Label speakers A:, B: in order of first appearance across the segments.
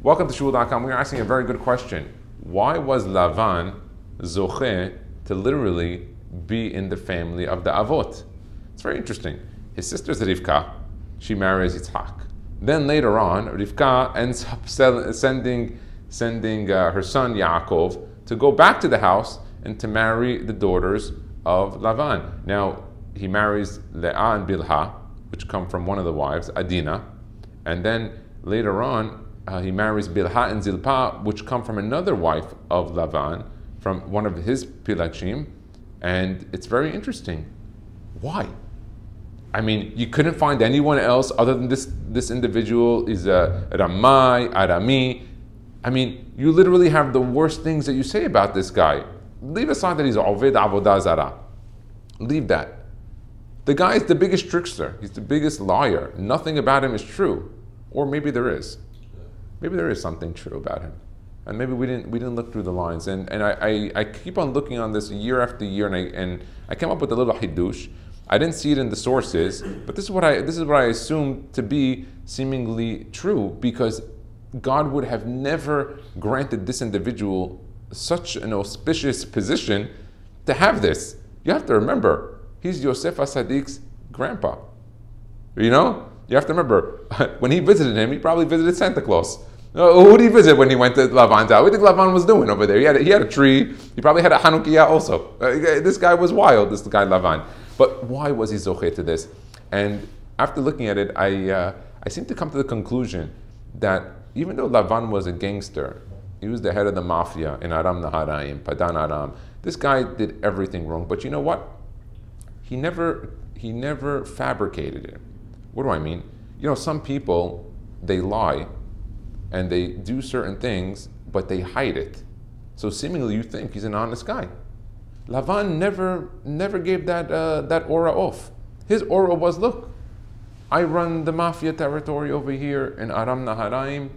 A: Welcome to Shul.com. We're asking a very good question. Why was Lavan zoche to literally be in the family of the Avot? It's very interesting. His sister's Rivka. She marries Yitzhak. Then later on, Rivka ends up sending her son Yaakov to go back to the house and to marry the daughters of Lavan. Now, he marries Leah and Bilha, which come from one of the wives, Adina. And then later on, he marries Bilha and Zilpa, which come from another wife of Lavan, from one of his Pilachim. And it's very interesting. Why? I mean, you couldn't find anyone else other than this individual is a Ramai, Arami. I mean, you literally have the worst things that you say about this guy. Leave aside that he's Oved Avodah Zarah. Leave that. The guy is the biggest trickster. He's the biggest liar. Nothing about him is true. Or maybe there is. Maybe there is something true about him. And maybe we didn't look through the lines. And I keep on looking on this year after year, and I came up with a little hidush. I didn't see it in the sources, but this is what I assume to be seemingly true, because God would have never granted this individual such an auspicious position to have this. You have to remember, he's Yosef HaSadik's grandpa. You know? You have to remember, when he visited him, he probably visited Santa Claus. Who did he visit when he went to Lavan's house? What do you think Lavan was doing over there? He had a tree. He probably had a Hanukkah also. This guy was wild, this guy Lavan. But why was he zoche to this? And after looking at it, I seem to come to the conclusion that even though Lavan was a gangster, he was the head of the mafia in Aram Naharaim, Padan Aram. This guy did everything wrong. But you know what? He never fabricated it. What do I mean? You know, some people, they lie and they do certain things, but they hide it. So seemingly you think he's an honest guy. Lavan never gave that aura off. His aura was, look, I run the mafia territory over here in Aram Naharaim.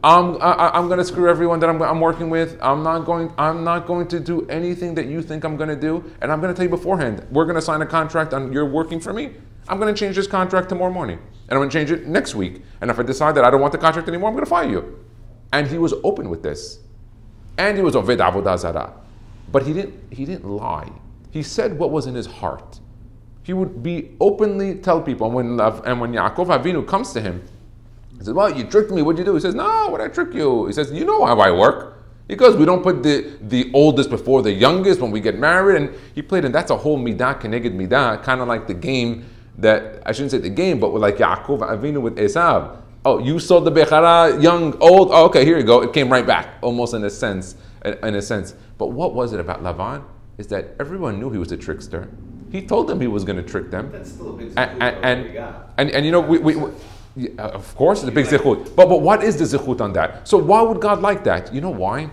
A: I'm going to screw everyone that I'm working with. I'm not going to do anything that you think I'm going to do. And I'm going to tell you beforehand, we're going to sign a contract on you're working for me. I'm going to change this contract tomorrow morning. And I'm going to change it next week. And if I decide that I don't want the contract anymore, I'm going to fire you. And he was open with this. And he was Oved Avodah Zarah. But he didn't lie. He said what was in his heart. He would be openly tell people. And when Yaakov Avinu comes to him, he says, well, you tricked me. What'd you do? He says, no, what did I trick you? He says, you know how I work. Because we don't put the oldest before the youngest when we get married. And he played, and that's a whole midah keneged midah, kind of like the game that, I shouldn't say the game, but with like Yaakov Avinu with Esav. Oh, you sold the Bechara, young, old. Oh, okay, here you go. It came right back, almost in a sense. But what was it about Lavan? Is that everyone knew he was a trickster. He told them he was going to trick them.
B: That's still a big
A: zichut. And you know, we of course, it's a big zichut. But what is the zichut on that? So why would God like that? You know why?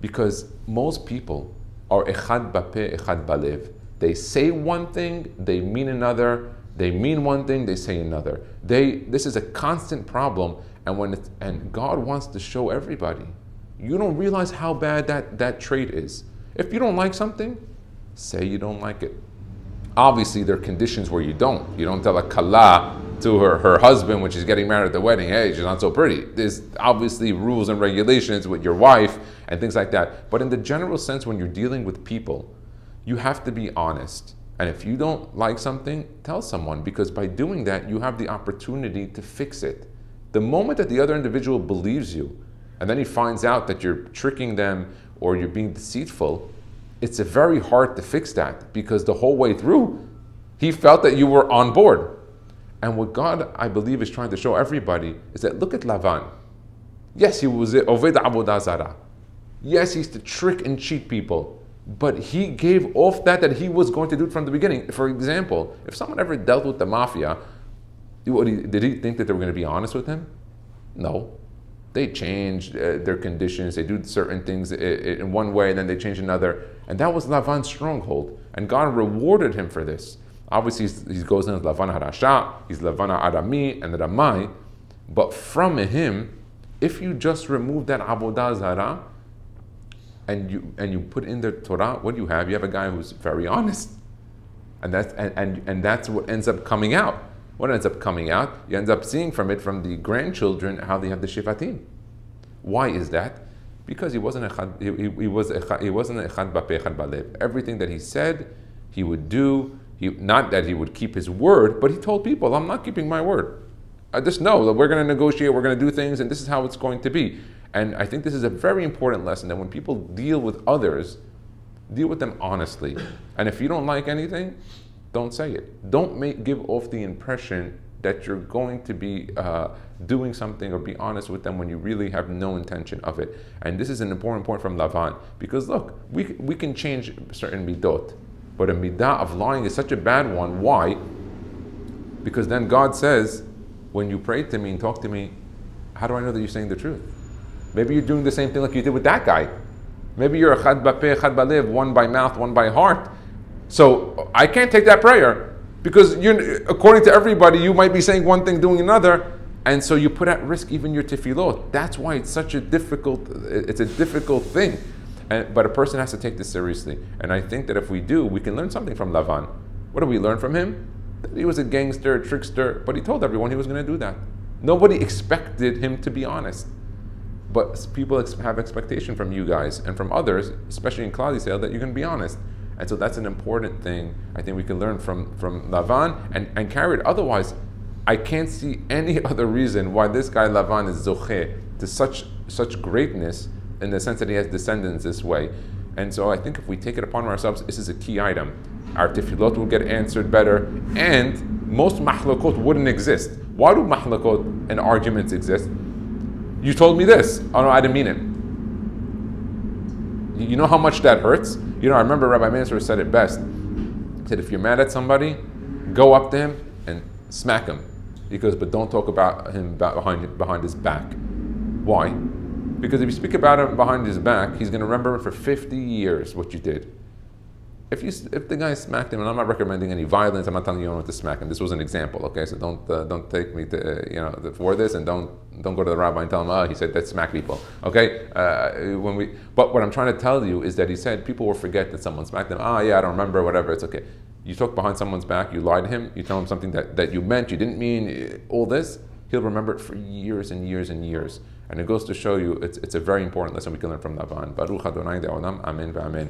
A: Because most people are echad bapeh, echad balev. They say one thing, they mean another. They mean one thing, they say another. This is a constant problem, and God wants to show everybody. You don't realize how bad that trait is. If you don't like something, say you don't like it. Obviously, there are conditions where you don't. You don't tell a kala to her husband when she's getting married at the wedding, hey, she's not so pretty. There's obviously rules and regulations with your wife and things like that. But in the general sense, when you're dealing with people, you have to be honest. And if you don't like something, tell someone, because by doing that, you have the opportunity to fix it. The moment that the other individual believes you, and then he finds out that you're tricking them or you're being deceitful, it's very hard to fix that, because the whole way through, he felt that you were on board. And what God, I believe, is trying to show everybody is that look at Lavan. Yes, he was Oved Avodah Zarah. Yes, he used to trick and cheat people. But he gave off that he was going to do it from the beginning. For example, if someone ever dealt with the mafia, did he think that they were going to be honest with him? No. They changed their conditions. They do certain things in one way, and then they change another. And that was Lavan's stronghold. And God rewarded him for this. Obviously, he goes in as Lavan HaRasha, he's Lavan HaArami and Ramai. But from him, if you just remove that Avodah Zarah, and you put in the Torah, what do you have? You have a guy who's very honest. And that's what ends up coming out. What ends up coming out? You end up seeing from the grandchildren how they have the Shivatim. Why is that? Because he wasn't he wasn't echad bapeh echad balev. Everything that he said, he would do. Not that he would keep his word, but he told people, I'm not keeping my word. I just know that we're going to negotiate, we're going to do things, and this is how it's going to be. And I think this is a very important lesson, that when people deal with others, deal with them honestly. And if you don't like anything, don't say it. Don't give off the impression that you're going to be doing something, or be honest with them when you really have no intention of it. And this is an important point from Lavan, because look, we can change certain midot, but a midah of lying is such a bad one. Why? Because then God says, when you pray to me and talk to me, how do I know that you're saying the truth? Maybe you're doing the same thing like you did with that guy. Maybe you're a chad bapeh, chad balev, one by mouth, one by heart. So I can't take that prayer, because according to everybody, you might be saying one thing, doing another, and so you put at risk even your tefillot. That's why it's such a difficult thing. But a person has to take this seriously. And I think that if we do, we can learn something from Lavan. What do we learn from him? That he was a gangster, a trickster, but he told everyone he was going to do that. Nobody expected him to be honest. But people have expectation from you guys and from others, especially in Klal Yisrael, that you're going to be honest. And so that's an important thing I think we can learn from Lavan and carry it. Otherwise, I can't see any other reason why this guy Lavan is zocheh to such greatness, in the sense that he has descendants this way. And so I think if we take it upon ourselves, this is a key item. Our tefillot will get answered better, and most mahlakot wouldn't exist. Why do mahlakot and arguments exist? You told me this. Oh no, I didn't mean it. You know how much that hurts? I remember Rabbi Mansur said it best. He said, if you're mad at somebody, go up to him and smack him. He goes, but don't talk about him behind his back. Why? Because if you speak about him behind his back, he's going to remember for 50 years what you did. If the guy smacked him, and I'm not recommending any violence, I'm not telling you not to smack him. This was an example, okay? So don't take me to for this, and don't go to the rabbi and tell him, he said let's smack people, okay? But what I'm trying to tell you is that he said people will forget that someone smacked them. Yeah, I don't remember, whatever, it's okay. You talk behind someone's back, you lie to him, you tell him something that you meant, you didn't mean, all this, he'll remember it for years and years and years. And it goes to show you, it's a very important lesson we can learn from Lavan. Baruch Adonai De'olam, Amen v'Amen.